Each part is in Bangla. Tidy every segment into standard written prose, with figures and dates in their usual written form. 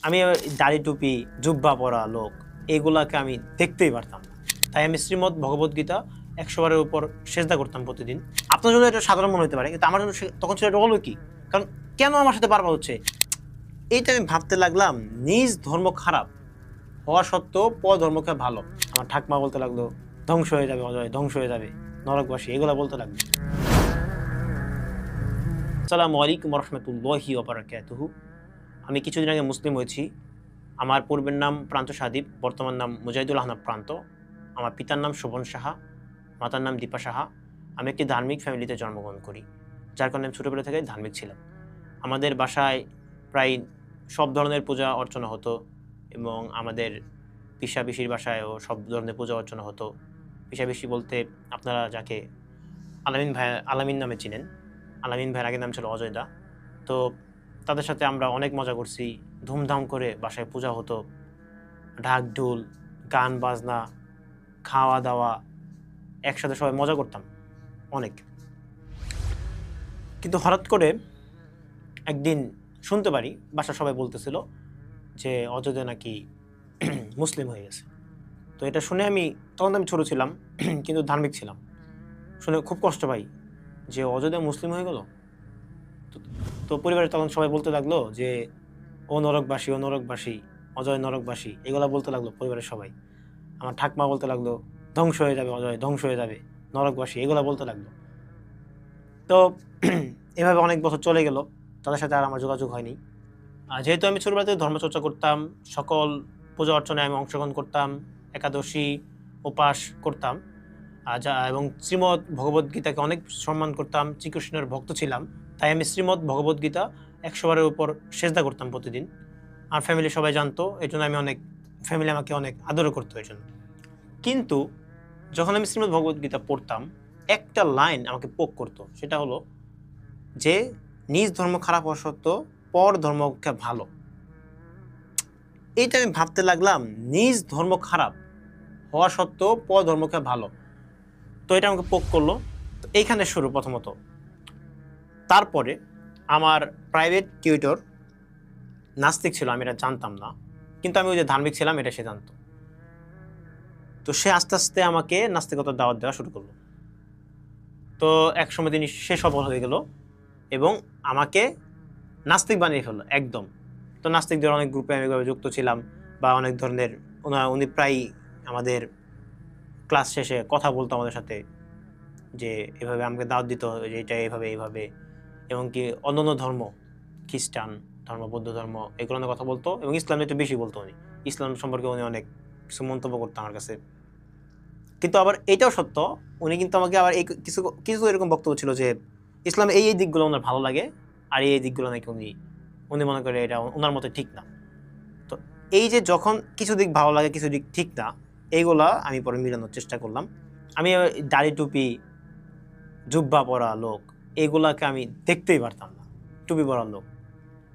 আমি দাড়ি টুপি জুব্বা পরা লোক এগুলাকে আমি দেখতেই পারতাম না। তাই আমি শ্রীমদ্ ভগবদ্গীতা 100 বারের উপর সেজদা করতাম প্রতিদিন। আপনার জন্য এটা সাধারণ মনে হতে পারে, কিন্তু আমার জন্য তখন সেটা হলো কি, কারণ কেন আমার সাথে বারবার হচ্ছে এইটা আমি ভাবতে লাগলাম। নিজ ধর্ম খারাপ হওয়া সত্ত্বেও ধর্মকে ভালো। আমার ঠাকমা বলতে লাগলো ধ্বংস হয়ে যাবে অজয়, ধ্বংস হয়ে যাবে নরকবাসী, এগুলা বলতে লাগলো। আসসালামু আলাইকুম রহমতুল্লাহি ওয়া বারাকাতুহু। আমি কিছুদিন আগে মুসলিম হয়েছি। আমার পূর্বের নাম প্রান্ত সাদীপ, বর্তমান নাম মুজাহিদুল আহনাব প্রান্ত। আমার পিতার নাম শোভন সাহা, মাতার নাম দীপা সাহা। আমি একটি ধার্মিক ফ্যামিলিতে জন্মগ্রহণ করি, যার কারণে আমি ছোটোবেলা থেকে ধার্মিক ছিলাম। আমাদের বাসায় প্রায় সব ধরনের পূজা অর্চনা হতো, এবং আমাদের পিসাপিসির বাসায়ও সব ধরনের পূজা অর্চনা হতো। পিসাপিসি বলতে আপনারা যাকে আলামিন নামে চিনেন, আলামিন ভাইয়ের আগের নাম ছিল অজয়দা। তো তাদের সাথে আমরা অনেক মজা করছি, ধুমধাম করে বাসায় পূজা হতো, ঢাক ঢোল, গান বাজনা, খাওয়া দাওয়া, একসাথে সবাই মজা করতাম অনেক। কিন্তু হঠাৎ করে একদিন শুনতে পারি বাসা সবাই বলতেছিল যে অযোধ্যা নাকি মুসলিম হয়ে গেছে। তো এটা শুনে তখন আমি ছোটো ছিলাম কিন্তু ধার্মিক ছিলাম, শুনে খুব কষ্ট পাই যে অযোধ্যা মুসলিম হয়ে গেল। তো পরিবারে তখন সবাই বলতে লাগলো যে ও নরকবাসী, ও নরকবাসী, অজয় নরকবাসী, এগুলা বলতে লাগলো পরিবারের সবাই। আমার ঠাকমা বলতে লাগলো ধ্বংস হয়ে যাবে অজয়, ধ্বংস হয়ে যাবে নরকবাসী, এগুলা বলতে লাগলো। তো এভাবে অনেক বছর চলে গেল, তাদের সাথে আর আমার যোগাযোগ হয়নি। যেহেতু আমি ছোটবেলা থেকে ধর্মচর্চা করতাম, সকল পূজা অর্চনায় আমি অংশগ্রহণ করতাম, একাদশী উপাস করতাম, এবং শ্রীমদ্ ভগবদ্গীতাকে অনেক সম্মান করতাম, শ্রীকৃষ্ণের ভক্ত ছিলাম। তাই আমি শ্রীমদ্ ভগবদ্গীতা 100 বারের উপর সেজদা করতাম প্রতিদিন। আর ফ্যামিলি সবাই জানতো, এই জন্য ফ্যামিলি আমাকে অনেক আদর করতো এই জন্য। কিন্তু যখন আমি শ্রীমদ্ ভগবদ্গীতা পড়তাম, একটা লাইন আমাকে পোক করতো, সেটা হলো যে নিজ ধর্ম খারাপ হওয়া সত্ত্বেও পর ধর্মকে ভালো। এইটা আমি ভাবতে লাগলাম, নিজ ধর্ম খারাপ হওয়া সত্ত্বেও পর ধর্মকে ভালো। তো এটা আমাকে পোক করলো। তো এইখানে শুরু প্রথমত। তারপরে আমার প্রাইভেট টিউটর নাস্তিক ছিল, আমি এটা জানতাম না, কিন্তু আমি ওই যে ধার্মিক ছিলাম এটা সে জানতো। তো সে আস্তে আস্তে আমাকে নাস্তিকতার দাওয়াত দেওয়া শুরু করলো। তো একসময় তিনি সে সফল হয়ে গেল এবং আমাকে নাস্তিক বানিয়ে ফেললো একদম। তো নাস্তিকদের অনেক গ্রুপে আমি যুক্ত ছিলাম, বা অনেক ধরনের উনি প্রায় আমাদের ক্লাস শেষে কথা বলতো আমাদের সাথে, যে এভাবে আমাকে দাওয়াত দিত যে এটা এইভাবে, এবং কি অন্যান্য ধর্ম, খ্রিস্টান ধর্ম, বৌদ্ধ ধর্ম, এগুলো নিয়ে কথা বলতো, এবং ইসলাম একটু বেশি বলতো। উনি ইসলাম সম্পর্কে উনি অনেক কিছু মন্তব্য করতো আমার কাছে। কিন্তু আবার এটাও সত্য, উনি কিন্তু আমাকে আবার এই কিছু কিছু এরকম বক্তব্য ছিল যে ইসলাম এই দিকগুলো ওনার ভালো লাগে, আর এই দিকগুলো নাকি উনি মনে করে এটা ওনার মতো ঠিক না। তো এই যে যখন কিছু দিক ভালো লাগে, কিছু দিক ঠিক না, এইগুলা আমি পরে মিলানোর চেষ্টা করলাম। আমি দাড়ি টুপি জুব্বা পরা লোক এগুলাকে আমি দেখতেই পারতাম না, টুপি পরা লোক।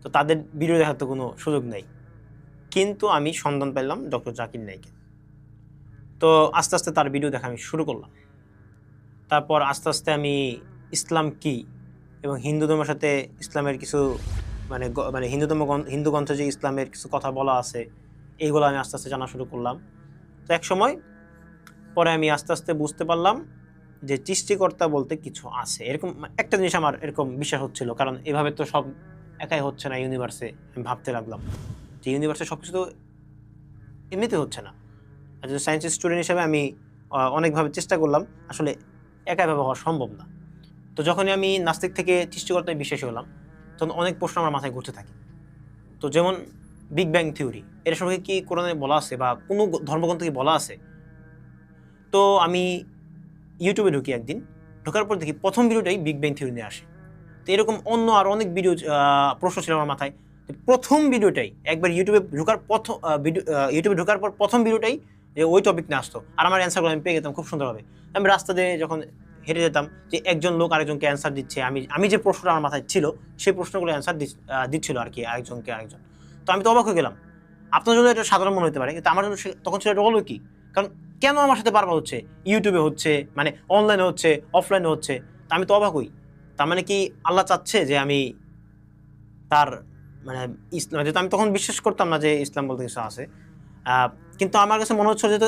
তো তাদের ভিডিও দেখার তো কোনো সুযোগ নেই। কিন্তু আমি সন্ধান পেলাম ডক্টর জাকির নাইকে। তো আস্তে আস্তে তার ভিডিও দেখা আমি শুরু করলাম। তারপর আস্তে আস্তে আমি ইসলাম কি এবং হিন্দু ধর্মের সাথে ইসলামের কিছু মানে হিন্দু গ্রন্থে যে ইসলামের কিছু কথা বলা আছে, এইগুলো আমি আস্তে আস্তে জানা শুরু করলাম। তো এক সময় পরে আমি আস্তে আস্তে বুঝতে পারলাম যে সৃষ্টিকর্তা বলতে কিছু আছে, এরকম একটা জিনিস আমার এরকম বিশ্বাস হচ্ছিল। কারণ এভাবে তো সব একাই হচ্ছে না ইউনিভার্সে। আমি ভাবতে লাগলাম যে ইউনিভার্সে সব কিছু তো এমনিতে হচ্ছে না। আর যদি সায়েন্সের স্টুডেন্ট হিসেবে আমি অনেকভাবে চেষ্টা করলাম, আসলে একাইভাবে হওয়া সম্ভব না। তো যখনই আমি নাস্তিক থেকে সৃষ্টিকর্তায় বিশ্বাসী হলাম, তখন অনেক প্রশ্ন আমার মাথায় ঘুরতে থাকে। তো যেমন বিগ ব্যাং থিওরি, এর সঙ্গে কি কোরআনে বলা আছে বা কোনো ধর্মগ্রন্থে কি বলা আছে? তো আমি ইউটিউবে ঢুকি একদিন, ঢোকার পর দেখি প্রথম ভিডিওটাই বিগ ব্যাং থিওরি নিয়ে আসে। তো এরকম অন্য আরও অনেক ভিডিও প্রশ্ন ছিল আমার মাথায়। প্রথম ভিডিওটাই একবার ইউটিউবে ঢোকার পর প্রথম ভিডিওটাই ওই টপিক নিয়ে আসতো, আর আমার অ্যান্সারগুলো আমি পেয়ে যেতাম খুব সুন্দরভাবে। আমি রাস্তা দিয়ে যখন হেঁটে যেতাম, যে একজন লোক আরেকজনকে অ্যান্সার দিচ্ছে, আমি যে প্রশ্নটা আমার মাথায় ছিল সেই প্রশ্নগুলো অ্যান্সার দিচ্ছিল আর কি আরেকজন। তো আমি তো অবাক হয়ে গেলাম। আপনার জন্য এটা সাধারণ মনে হতে পারে, কিন্তু আমার জন্য তখন সেটা হলো কি, কারণ কেন আমার সাথে বারবার হচ্ছে, ইউটিউবে হচ্ছে, মানে অনলাইনে হচ্ছে, অফলাইনে হচ্ছে। তা আমি তো অবাক হই। তার মানে কি আল্লাহ চাচ্ছে যে আমি তার মানে ইসলাম, যেহেতু আমি তখন বিশ্বাস করতাম না যে ইসলাম বলতে কিছু আছে, কিন্তু আমার কাছে মনে হচ্ছে যে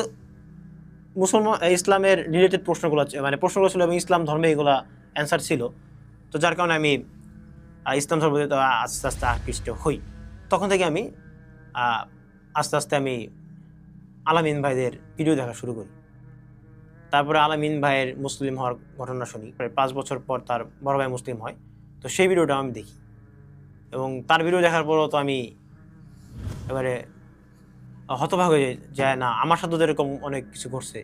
মুসলমান ইসলামের রিলেটেড প্রশ্নগুলো, মানে প্রশ্নগুলো ছিল এবং ইসলাম ধর্মে এগুলা অ্যান্সার ছিল। তো যার কারণে আমি ইসলাম ধর্ম আস্তে আস্তে আকৃষ্ট হই। তখন থেকে আমি আস্তে আস্তে আমি আলামিন ভাইদের ভিডিও দেখা শুরু করি। তারপরে আলামিন ভাইয়ের মুসলিম হওয়ার ঘটনা শুনি। প্রায় 5 বছর পর তার বড় ভাই মুসলিম হয়, তো সেই ভিডিওটা আমি দেখি। এবং তার ভিডিও দেখার পরও তো আমি এবারে হতভাগ হয়ে যায়, না আমার সাথে তো এরকম অনেক কিছু ঘটছে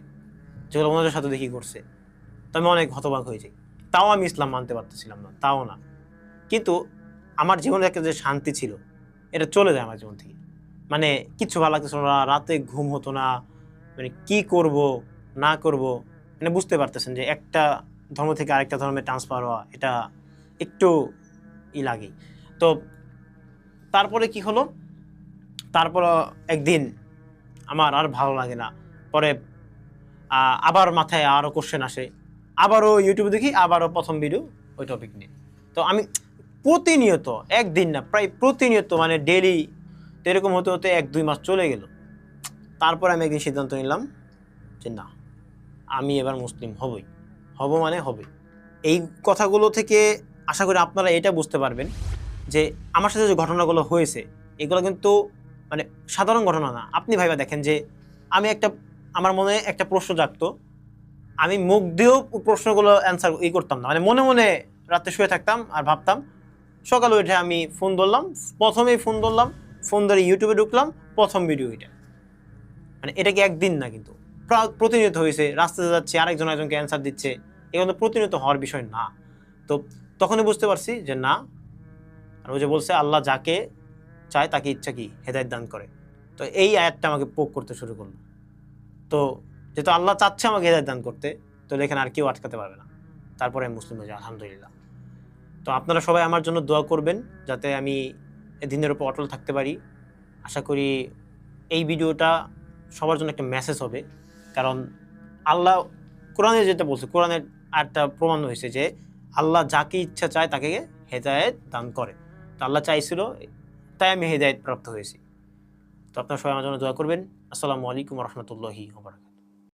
যেগুলো ওনাদের সাথে দেখি করছে। তো আমি অনেক হতভাগ হয়ে যাই। তাও আমি ইসলাম মানতে পারতেছিলাম না, তাও না। কিন্তু আমার জীবনে একটা যে শান্তি ছিল এটা চলে যায় আমার জীবন থেকে। মানে কিচ্ছু ভালো লাগতেছিল না, রাতে ঘুম হতো না, মানে কি করব না করব মানে বুঝতে পারতেছেন যে একটা ধর্ম থেকে আরেকটা ধর্মে ট্রান্সফার হওয়া এটা একটু লাগে। তো তারপরে কি হলো, তারপর একদিন আমার আর ভালো লাগে না, পরে আবার মাথায় আরও কোশ্চেন আসে, আবারও ইউটিউবে দেখি, আবারও প্রথম ভিডিও ওই টপিক নিয়ে। তো আমি প্রতিনিয়ত, একদিন না প্রায় প্রতিনিয়ত, মানে ডেইলি এরকম হতে হতে 1-2 মাস চলে গেল। তারপর আমি একদিন সিদ্ধান্ত নিলাম যে না, আমি এবার মুসলিম হবই, মানে হবে। এই কথাগুলো থেকে আশা করি আপনারা এটা বুঝতে পারবেন যে আমার সাথে যে ঘটনাগুলো হয়েছে এগুলো কিন্তু মানে সাধারণ ঘটনা না। আপনি ভাইবা দেখেন যে আমি আমার মনে একটা প্রশ্ন জাগতো, আমি মুখ দিয়েও প্রশ্নগুলো অ্যান্সার করতাম না, মানে মনে মনে রাতে শুয়ে থাকতাম আর ভাবতাম। সকালে উঠে আমি ফোন ধরলাম, ফোন ধরে ইউটিউবে ঢুকলাম, প্রথম ভিডিও এটা। মানে এটা কি একদিন না, কিন্তু প্রতিনিয়ত হয়েছে। রাস্তাতে যাচ্ছে, আরেকজনকে অ্যান্সার দিচ্ছে, এগুলো প্রতিনিয়ত হওয়ার বিষয় না। তো তখনই বুঝতে পারছি যে না, আর ওই যে বলছে আল্লাহ যাকে চায় তাকে ইচ্ছা কি হেদায়েত দান করে। তো এই আয়াতটা আমাকে পোক করতে শুরু করলো। তো যেহেতু আল্লাহ চাচ্ছে আমাকে হেদায়েত দান করতে, তো এখানে আর কেউ আটকাতে পারবে না। তারপরে আমি মুসলিম হয়ে যাই, আলহামদুলিল্লাহ। তো আপনারা সবাই আমার জন্য দোয়া করবেন যাতে আমি দিনের উপর অটল থাকতে পারি। আশা করি এই ভিডিওটা সবার জন্য একটা মেসেজ হবে, কারণ আল্লাহ কোরআনে যেটা বলছে, কোরআনের একটা প্রমাণ হয়েছে যে আল্লাহ যাকে ইচ্ছা চায় তাকে হেদায়েত দান করে। তো আল্লাহ চাইছিল, তাই আমি হেদায়েত প্রাপ্ত হয়েছি। তো আপনারা সবাই আমার জন্য দোয়া করবেন। আসসালামু আলাইকুম ওয়া রাহমাতুল্লাহি ওয়া বারাকাতুহু।